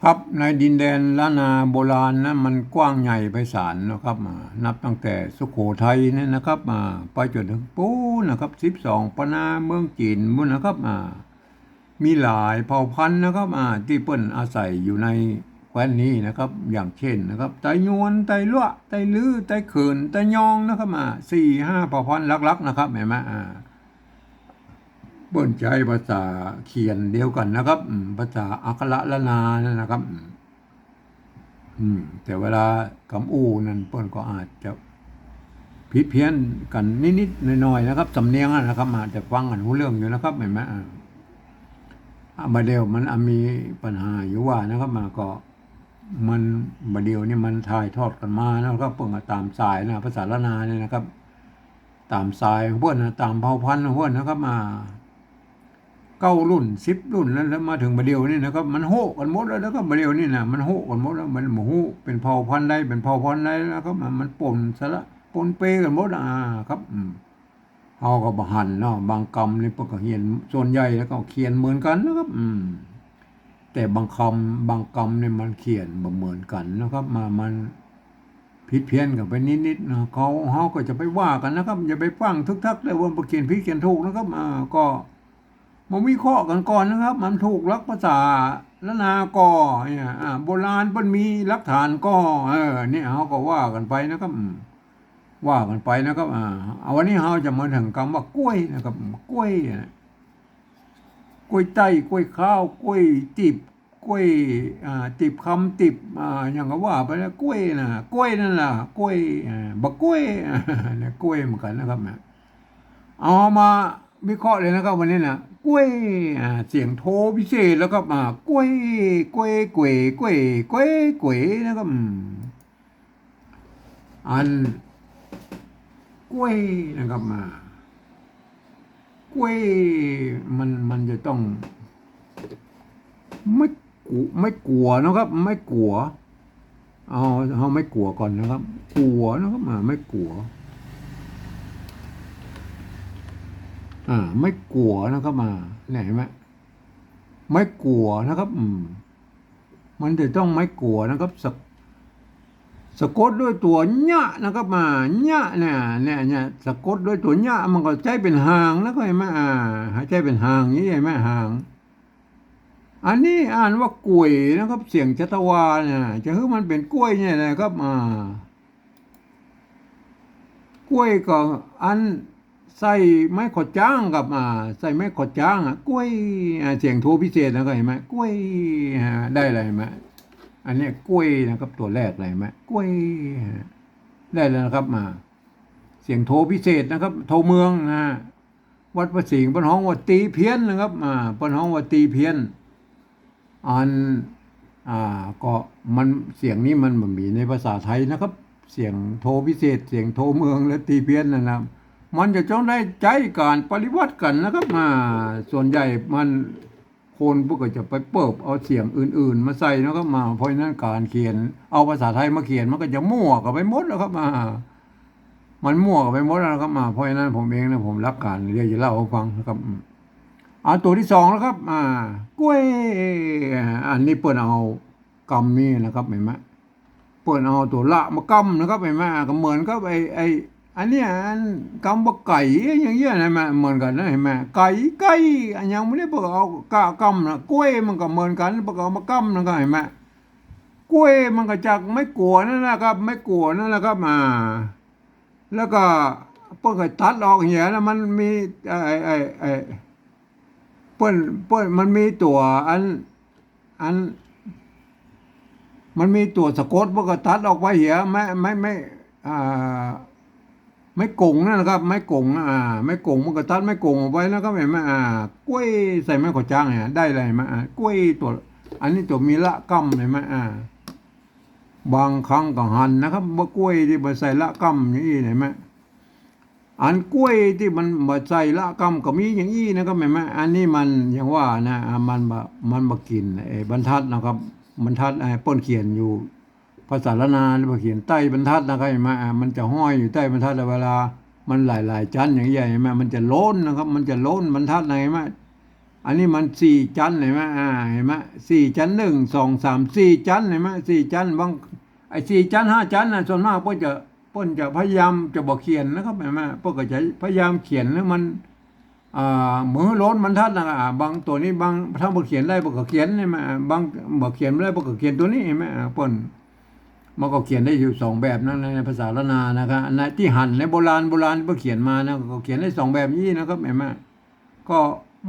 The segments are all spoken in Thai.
ครับในดินแดนล้านนาโบราณนะมันกว้างใหญ่ไพศาลนะครับนับตั้งแต่สุโขทัยเนี่ยนะครับไปจนถึงปูนนะครับ12ปนาเมืองจีนมุนนะครับมีหลายเผ่าพันธุ์นะครับที่เปิ้นอาศัยอยู่ในแคว้นนี้นะครับอย่างเช่นนะครับไตยวนไตลั่วไตลือไตเขินไตยองนะครับ4-5เผ่าพันธุ์หลักๆนะครับเห็นไหมเปิ้นใช้ภาษาเขียนเดียวกันนะครับภาษาอักขระละนานั่นนะครับ แต่เวลากำอู้นั่นเปิ้นก็อาจจะผิดเพี้ยนกันนิดๆหน่อยๆนะครับสำเนียงนะครับอาจจะฟังกันรู้เรื่องอยู่นะครับเห็นไหมบาเดียวมันมีปัญหาอยู่ว่านะครับก็มันบาเดียวนี่มันถ่ายทอดกันมานะครับเพิ่งตามสายนะภาษาละนาเนี่ยนะครับตามสายของเพื่อนนะตามเผ่าพันธุ์ของเพื่อนนะครับ9 รุ่น10 รุ่นแล้วมาถึงบาเดียวนี่นะครับมันโหกันหมดแล้วนะครับบาเดียวนี่นะมันโหกันหมดแล้วมันหมูเป็นเผ่าพันธุ์ใดเป็นเผ่าพันธุ์ใดแล้วก็มันปนซะละปนเปกันหมดครับเฮาก็บ่หันเนาะบางคำนี่เพิ่นก็เขียนส่วนใหญ่แล้วก็เขียนเหมือนกันนะครับแต่บางคำบางคำเนี่ยมันเขียนบ่เหมือนกันนะครับมันผิดเพี้ยนกันไปนิดๆนะเฮาก็จะไปว่ากันนะครับอย่าไปฟังทึกทักเลยว่าบ่เขียนผิดเขียนถูกนะครับก็มันวิเคราะห์กันก่อนนะครับมันถูกลักภาษาละนาก็เนี่ยโบราณมันมีหลักฐานก็เนี่ยเขาก็ว่ากันไปนะครับว่ากันไปนะครับเอาวันนี้เราจะมาถึงคำว่ากล้วยนะครับกล้วยกล้วยไต้กล้วยข้าวกล้วยติบกล้วยติบคำติบอย่างก็ว่าไปแล้วกล้วยนะกล้วยนั่นแหละกล้วยบักกล้วยเนี่ยกล้วยเหมือนกันนะครับเอามาวิเคราะห์เลยนะครับวันนี้นะกล้วยเสียงโทพิเศษแล้วก็กล้วยกล้วยกล้วยกล้วยกล้วยกล้วยนะครับอันกล้วยนะครับกล้วยมันจะต้องไม่กลัวนะครับไม่กลัวเอาไม่กลัวก่อนนะครับกลัวนะครับไม่กลัวไม่กลัวนะครับเนี่ยเห็นไหมไม่กลัวนะครับมันจะต้องไม่กลัวนะครับสะกดด้วยตัวญะนะครับญะเนี่ยสะกดด้วยตัวญะมันก็ใช้เป็นหางแล้วก็เห็นไหมใช้เป็นหางนี้เห็นไหมหางอันนี้อ่านว่ากล้วยนะครับเสียงชัตวาเนี่ยจะคือมันเป็นกล้วยเนี่ยนะครับกล้วยก็อันใส่ไม้ขดจ้างกับใส่ไม้ขดจ้างกล้วยเสียงโทพิเศษนะครับเห็นไหมกล้วยได้อะไรไหมอันนี้กล้วยนะครับตัวแรกเลยไหมกล้วยได้แล้วนะครับเสียงโทพิเศษนะครับโทเมืองวัดประสิงห์ปนห้องวัดตีเพี้ยนนะครับปนห้องวัดตีเพี้ยนอันก็มันเสียงนี้มันมีในภาษาไทยนะครับเสียงโทพิเศษเสียงโทเมืองและตีเพี้ยนนะครับมันจะต้องได้ใจการปฏิวัติกันนะครับส่วนใหญ่มันคนพวกก็จะไปเปิบเอาเสียงอื่นๆมาใส่นะครับเพราะนั้นการเขียนเอาภาษาไทยมาเขียนมันก็จะมั่วกันไปหมดแล้วครับมันมั่วกันไปหมดแล้วครับเพราะนั้นผมเองนะผมรักการเรียนจะเล่าให้ฟังนะครับตัวที่2แล้วครับกล้วยอันนี้เปิดเอากำนี่นะครับเห็นไหมเปิดเอาตัวละมากำนะครับเห็นไหมก็เหมือนกับอันนี้กำว่าไก่อย่างเงี้ยนะเหมือนกันนะเห็นไหมไก่อันยังไม่ได้เปิดเอากำนะกล้วยมันก็เหมือนกันเปิดเอามากำนะครับเห็นไหมกล้วยมันก็จากไม่กลัวนั่นแหละครับไม่กลัวนั่นแหละครับแล้วก็เปิดก็ตัดออกอย่างเงี้ยแล้วมันมีเปิ้นมันมีตัวมันมีตัวสะกดเปิ้นก็ตัดออกไปเหี้ยไม่กงนั่นนะครับไม่กงไม่กงมันก็ตัดไม่กงออกไปแล้วก็เห็นไหมกล้วยใส่ไม้ขอจ้างเนี่ยได้เลยไหมกล้วยตัวอันนี้ตัวมีละกำเห็นไหมบางครั้งก็หั่นนะครับว่ากล้วยที่มาใส่ละกำอย่างนี้เห็นไหมอันกล้วยที่มันมาใส่ละกำก็มีอย่างนี้นะครับเห็นไหมอันนี้มันอย่างว่านะมันมากินบรรทัดนะครับบรรทัดป้นเขียนอยู่ภาษาละนาหรือเขียนใต้บรรทัดนะครับเห็นไหมมันจะห้อยอยู่ใต้บรรทัดเวลามันหลายชั้นอย่างใหญ่เห็นไหมมันจะล้นนะครับมันจะล้นบรรทัดไหนไหม อันนี้มันสี่จันเห็นไหมเห็นไหมสี่จันหนึ่งสองสามสี่จันเห็นไหมสี่จันบางไอ้สี่จันห้าจันส่วนมากเพิ่นจะพยายามจะบอกเขียนนะครับเห็นไหมเพิ่นก็จะพยายามเขียนแล้วมันมือโล้นมันทัดนะบางตัวนี้บางถ้าบอกเขียนได้บอกก็เขียนใช่ไหมบางบอกเขียนไม่ได้บอกก็เขียนตัวนี้เห็นไหมเพิ่นมันก็เขียนได้อยู่สองแบบนั่นในภาษาละนานะครับในที่หั่นในโบราณเพิ่นเขียนมานะก็เขียนได้สองแบบนี้นะครับเห็นไหมก็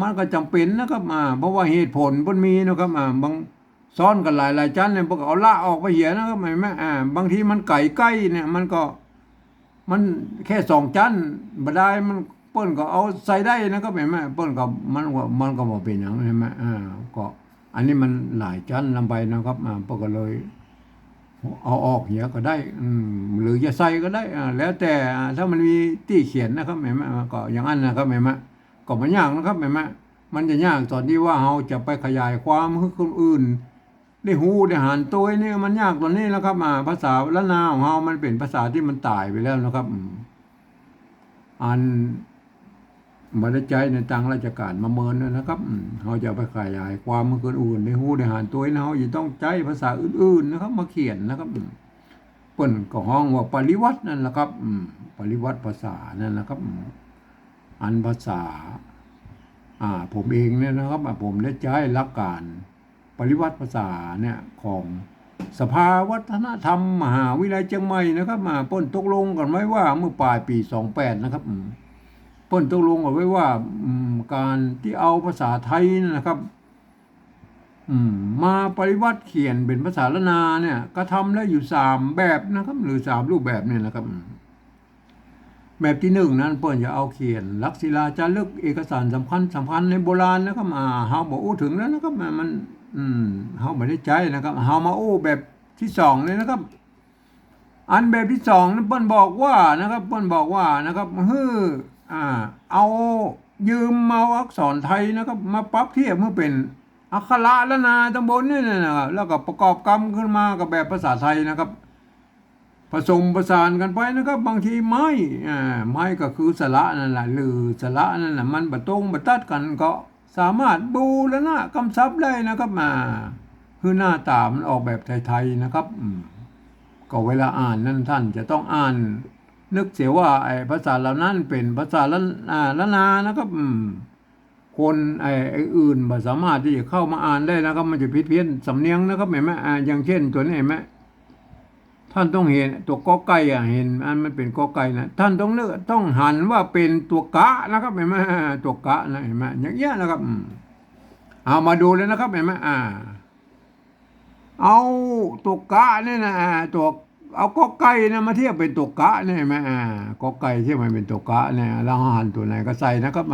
มันก็จำเป็นนะครับเพราะว่าเหตุผลเพิ่นมีนะครับบางซ้อนกันหลายจันเนี่ยเพิ่นก็เอาละออกไปเหียนะครับเห็นไหมบางทีมันไก่ใกล้เนี่ยมันแค่สองจันบ่ได้มันเปิ้นก็เอาใส่ได้นะครับเห็นไหมเปิ้นก็มันก็บ่เป็นหยังเห็นไหมก็อันนี้มันหลายจันลำไปนะครับเปิ้นก็เลยเอาออกเหียก็ได้หรือจะใส่ก็ได้แล้วแต่ถ้ามันมีที่เขียนนะครับเห็นไหมก็อย่างนั้นนะครับเห็นไหมก็มันยากนะครับเห็นไหมมันจะยากตอนที่ว่าเราจะไปขยายความให้คนอื่นได้ฮู้ได้หันตัวนี่มันยากตอนนี้แล้วครับภาษาละนาของเรามันเป็นภาษาที่มันตายไปแล้วนะครับอันบ่ได้ใจในทางราชการมาเมินนะครับเราจะไปขยายความให้คนอื่นได้ฮู้ได้หันตัวเราจะต้องใจภาษาอื่นๆนะครับมาเขียนนะครับเปิ้นก็ฮ้องว่าปริวัตินั่นแหละครับปริวัติภาษานั่นแหละครับอันภาษาผมเองเนี่ยนะครับผมได้ใช้หลักการปริวัติภาษาเนี่ยของสภาวัฒนธรรมมหาวิทยาลัยเชียงใหม่นะครับเปิ้นตกลงกันไว้ว่าเมื่อปลายปี28นะครับเปิ้นตกลงกันไว้ว่าการที่เอาภาษาไทยนะครับมาปริวัติเขียนเป็นภาษาละนาเนี่ยก็ทำได้อยู่3แบบนะครับหรือ3รูปแบบเนี่ยนะครับแบบที่1นั้นเปิ้นจะเอาเขียนลักษิลาจารึกเอกสารสำคัญในโบราณนะครับเฮาบ่อู้ถึงแล้วนะครับมันเฮาบ่ได้ใจนะครับเฮามาอู้แบบที่2เลยนะครับอันแบบที่2นั้นเปิ้นบอกว่านะครับเอายืมเอาอักษรไทยนะครับมาปรับเทียบให้เป็นอักขระละนาตำบลนี่นะครับแล้วก็ประกอบกรรมขึ้นมากับแบบภาษาไทยนะครับผสมประสานกันไปนะครับบางทีไม้ก็คือสระนั่นแหละหรือสระนั่นแหละมันบ่ตรงบ่ตัดกันก็สามารถบูรณะกำชับได้นะครับคือหน้าตามันออกแบบไทยๆนะครับก็เวลาอ่านนั้นท่านจะต้องอ่านนึกเสียว่าไอ้ภาษาเหล่านั้นเป็นภาษาละนานะครับคนไอ้อื่นบ่สามารถที่จะเข้ามาอ่านได้นะครับมันจะผิดเพี้ยนสำเนียงนะครับเห็นไหมอย่างเช่นตัวนี้เห็นไหมท่านต้องเห็นตัวกอไก่เห็นมันเป็นกอไก่นะท่านต้องหันว่าเป็นตัวกะนะครับเห็นไหมตัวกะนะเห็นไหมอย่างเงี้ยนะครับเอามาดูเลยนะครับเห็นไหมเอาตัวกะเนี่ยนะตัวเอากอไก่นะมาเทียบเป็นตัวกะเนี่ยเห็นไหมกอไก่ที่มันเป็นตัวกะเนี่ยแล้วหันตัวไหนก็ใส่นะครับ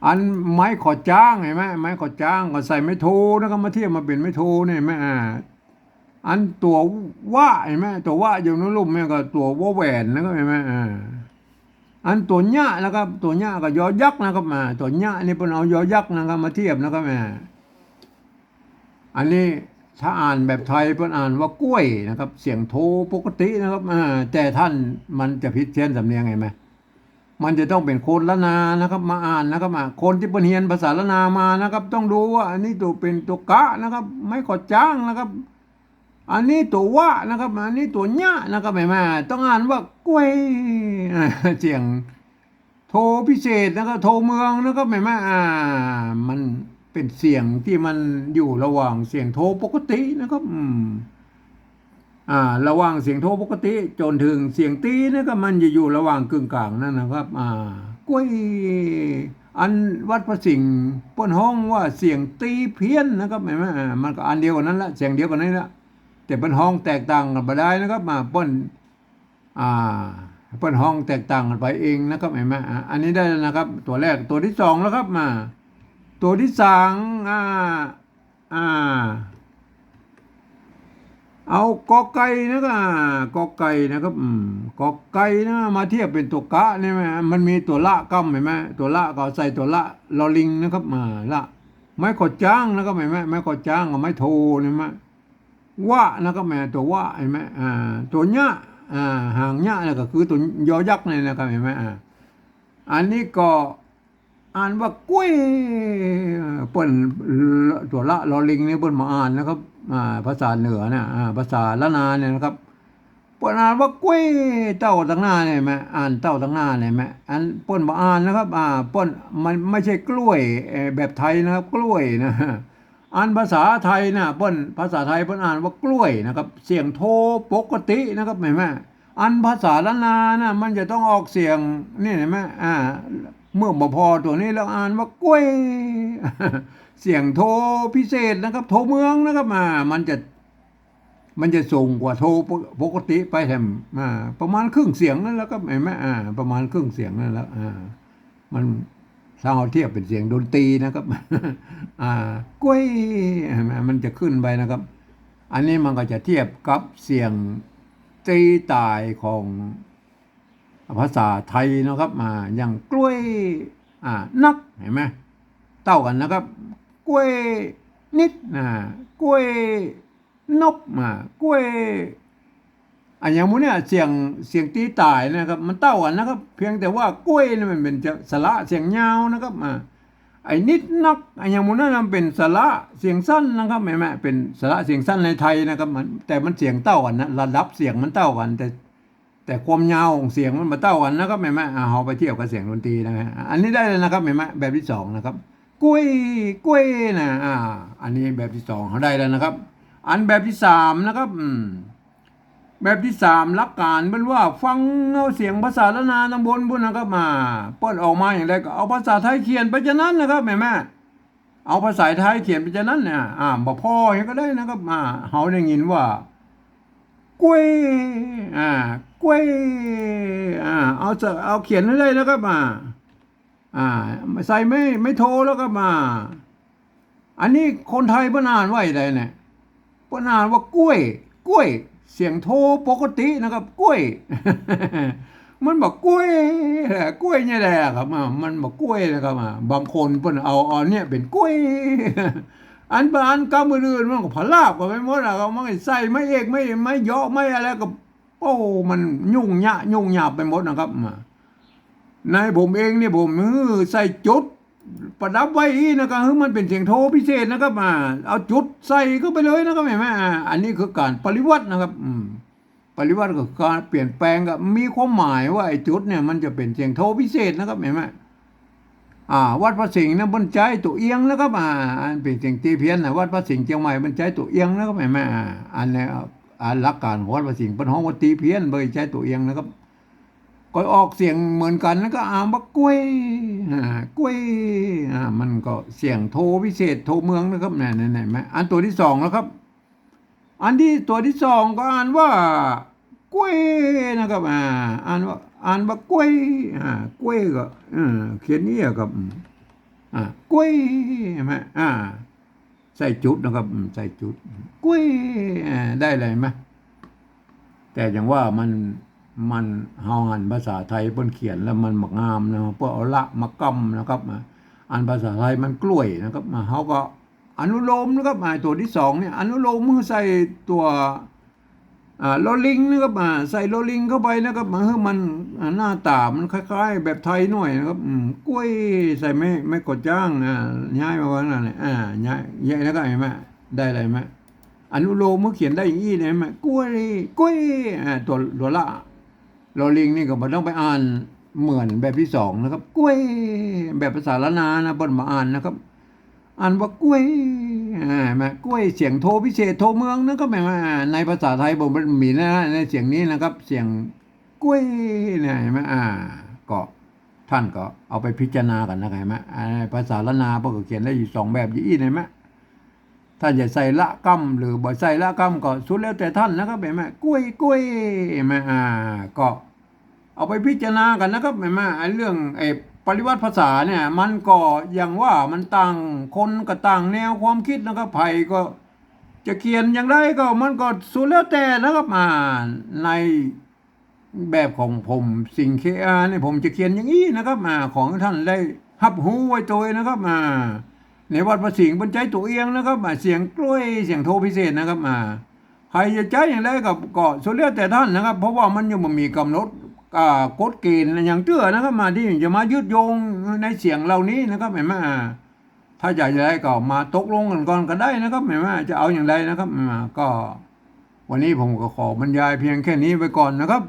อันไม้ขอจ้างเห็นไหมไม้ขอจ้างก็ใส่ไม้โทนะครับมาเทียบมาเป็นไม้โทเนี่ยเห็นไหมอันตัวว่าเห็นไหมตัวว่าอยู่ในรูปเนี่ยก็ตัวว่าแหวนนะครับเห็นไหมอันตัวหญ้านะครับตัวหญ้าก็ยอยักษ์นะครับตัวหญ้านี่เป็นเอายอยักษ์นะครับมาเทียบนะครับอันนี้ถ้าอ่านแบบไทยเพิ่นอ่านว่ากล้วยนะครับเสียงโทปกตินะครับแต่ท่านมันจะผิดเพี้ยนสำเนียงไงไหมมันจะต้องเป็นคนละนานะครับมาอ่านนะครับคนที่เพิ่นเรียนภาษาละนามานะครับต้องดูว่าอันนี้ตัวเป็นตัวกะนะครับไม่ขอจ้างนะครับอันนี้ตัวว่านะครับอันนี้ตัวหญ้านะครับเห็นไหมต้องอ่านว่ากล้วยเสียงโทพิเศษนะครับโทเมืองนะครับเห็นไหมมันเป็นเสียงที่มันอยู่ระหว่างเสียงโทปกตินะครับระหว่างเสียงโทปกติจนถึงเสียงตีนะครับมันจะอยู่ระหว่างกึ่งกลางนั่นนะครับกล้วยอันวัดพระสิงห์เปิ้นฮ้องว่าเสียงตีเพี้ยนนะครับเห็นไหมมันก็อันเดียวกันนั้นละเสียงเดียวกันนั้นละแต่เปิ้นฮ้องแตกต่างกันไปได้นะครับเปิ้นฮ้องแตกต่างกันไปเองนะครับเห็นไหมอันนี้ได้แล้วนะครับตัวแรกตัวที่2แล้วครับตัวที่3เอากอไก่นะครับกอไก่นะครับกอไก่นะมาเทียบเป็นตัวกะนี่ไหมมันมีตัวละกำเห็นไหมตัวละก็ใส่ตัวละลอลิงนะครับละไม้ขอจ้างนะครับเห็นไหมไม้ขอจ้างกับไม้โทเห็นไหมว่านะครับตัวว่าเห็นไหมตัวหญ้าหางหญ้าก็คือตัวยอยักษ์นี่นะครับเห็นไหมอันนี้ก็ อ่านว่ากล้วยเปิ้นตัวละลอลิงนี่เปิ้นมาอ่านนะครับภาษาเหนือเนี่ยภาษาละนาเนี่ยนะครับเปิ้นอ่านว่ากล้วยเต้าตั้งหน้าเนี่ยไหมอ่านเต้าตั้งหน้าเนี่ยไหมอันเปิ้นมาอ่านนะครับเปิ้นมันไม่ใช่กล้วยแบบไทยนะครับกล้วยนะอ่านภาษาไทยนะเปิ้นภาษาไทยเปิ้นอ่านว่ากล้วยนะครับเสียงโทปกตินะครับเห็นไหมอันภาษาละนานะมันจะต้องออกเสียงนี่เห็นไหมเมื่อบ่พอตัวนี้แล้วอ่านว่ากล้วย เสียงโทพิเศษนะครับโทเมืองนะครับมันจะสูงกว่าโทปกติไปแถมประมาณครึ่งเสียงนั่นแล้วก็เห็นไหมประมาณครึ่งเสียงนั่นแล้วมันถ้าเราเทียบเป็นเสียงดนตรีนะครับ กล้วยมันจะขึ้นไปนะครับ อันนี้มันก็จะเทียบกับเสียงตีตายของภาษาไทยนะครับอย่างกล้วยนักเห็นไหมเต้ากันนะครับกล้วยนิดกล้วยนบกล้วยอันอย่างมูเนี่ยเสียงตีตายนะครับมันเต้ากันนะครับเพียงแต่ว่ากล้วยนี่มันเป็นจะสระเสียงยาวนะครับไอ้นิดนักอันอย่างมูนั่นมันเป็นสระเสียงสั้นนะครับเห็นไหมเป็นสระเสียงสั้นในไทยนะครับแต่มันเสียงเต้ากันนะระดับเสียงมันเต้ากันแต่ความยาวของเสียงมันมาเต้ากันนะครับเห็นไหมเอาไปเทียบกับเสียงดนตรีนะฮะอันนี้ได้เลยนะครับเห็นไหมแบบที่สองนะครับกล้วยนะอันนี้แบบที่สองเขาได้แล้วนะครับ อันแบบที่สามนะครับแบบที่สามหลักการเป็นว่าฟังเอาเสียงภาษาละนาตำบลบุญนะครับเปิดออกมาอย่างไรก็เอาภาษาไทยเขียนไปจากนั้นนะครับแม่เอาภาษาไทยเขียนไปจากนั้นเนี่ยบ่พออย่างก็ได้นะครับเขาได้ยินว่ากล้วยกล้วยเอาเขียนได้เลยนะครับใส่ไม่โทรแล้วก็อันนี้คนไทยเพิ่นอ่านว่าอะไรเนี่ยเพิ่นอ่านว่ากล้วยเสียงโทปกตินะครับกล้วย มันบอกกล้วยเนี่ยแหละครับมันบอกกล้วยนะครับบางคนเพิ่นเอาเนี่ยเป็นกล้วย อันบานกำมืออื่นมันก็พลาบก็ไปหมดนะครับมันใส่ไม่เอกไม่เยาะไม่อะไรก็มันยุ่งยากไปหมดนะครับในผมเองเนี่ยผมใส่จุดประดับไว้นะครับมันเป็นเสียงโทพิเศษนะครับเอาจุดใส่เข้าไปเลยนะครับเห็นไหมอันนี้คือการปริวัตินะครับปริวัติก็การเปลี่ยนแปลงกับมีความหมายว่าไอ้จุดเนี่ยมันจะเป็นเสียงโทพิเศษนะครับเห็นไหมวัดพระสิงห์นะบรรจัยตัวเอียงนะครับเป็นเสียงตีเพี้ยนนะวัดพระสิงห์เชียงใหม่บรรจัยตัวเอียงนะครับเห็นไหมอันนี้หลักการของวัดพระสิงห์เป็นห้องวัดตีเพี้ยนบรรจัยตัวเอียงนะครับก็ออกเสียงเหมือนกันแล้วก็ว่ากล้วยมันก็เสียงโทพิเศษโทเมืองนะครับไหนไหมอันตัวที่สองแล้วครับอันที่ตัวที่สองก็อ่านว่ากล้วยนะครับอ่านว่ากล้วยกล้วยก็เขียนนี่ครับกล้วยใช่ไหมใส่จุดนะครับใส่จุดกล้วยได้เลยไหมแต่อย่างว่ามันเฮาอ่านภาษาไทยเปิ้นเขียนแล้วมันมักงามนะเพื่อเอาละมากำนะครับอ่านภาษาไทยมันกล้วยนะครับเฮาก็อนุโลมนะครับตัวที่สองเนี่ยอนุโลมมือใส่ตัวลอลิงนะครับใส่ลอลิงเข้าไปนะครับให้มันหน้าตามันคล้ายๆแบบไทยหน่อยนะครับกล้วยใส่ไม่กดจ้างย้ายมาว่านั่นแหละย้ายแล้วก็เห็นไหมได้อะไรไหมอนุโลมมือเขียนได้อย่างนี้เลยไหมกล้วยตัวละลอลิงนี่ก็ไม่ต้องไปอ่านเหมือนแบบที่สองนะครับกล้วยแบบภาษาละนานะบนมาอ่านนะครับอ่านว่ากล้วยกล้วยเสียงโทพิเศษโทเมืองนะครับในภาษาไทยผมมันมีนะในเสียงนี้นะครับเสียงกล้วยเนี่ยเห็นไหมก็ท่านก็เอาไปพิจารณากันนะครับเห็นไหมภาษาละนาพวกเขียนได้อยู่สองแบบยี่เห็นไหมท่านจะใส่ละกำหรือบ่ใส่ละกำก็สุดแล้วแต่ท่านนะครับเห็นไหมกล้วยเห็นไหมก็เอาไปพิจารณากันนะครับเห็นไหมเรื่องปริวัติภาษาเนี่ยมันก็อย่างว่ามันต่างคนก็ต่างแนวความคิดนะครับไผ่ก็จะเขียนอย่างไรก็มันก็สุดแล้วแต่นะครับในแบบของผมสิ่งเนี่ยผมจะเขียนอย่างนี้นะครับของท่านได้หับหูไว้ตัวนะครับในวัดพระสิงห์บรรจัยตัวเอียงนะครับเสียงกล้วยเสียงโทพิเศษนะครับใครจะใจอย่างไรก็สุดแล้วแต่ท่านนะครับเพราะว่ามันยังไม่มีกำหนด กฎเกณฑ์อย่างเตื้อนะครับมาที่จะมายึดโยงในเสียงเหล่านี้นะครับเห็นไหมถ้าอยากจะได้ก็มาตกลงกันก่อนก็ได้นะครับเห็นไหมจะเอาอย่างไรนะครับก็วันนี้ผมก็ขอบรรยายเพียงแค่นี้ไปก่อนนะครับ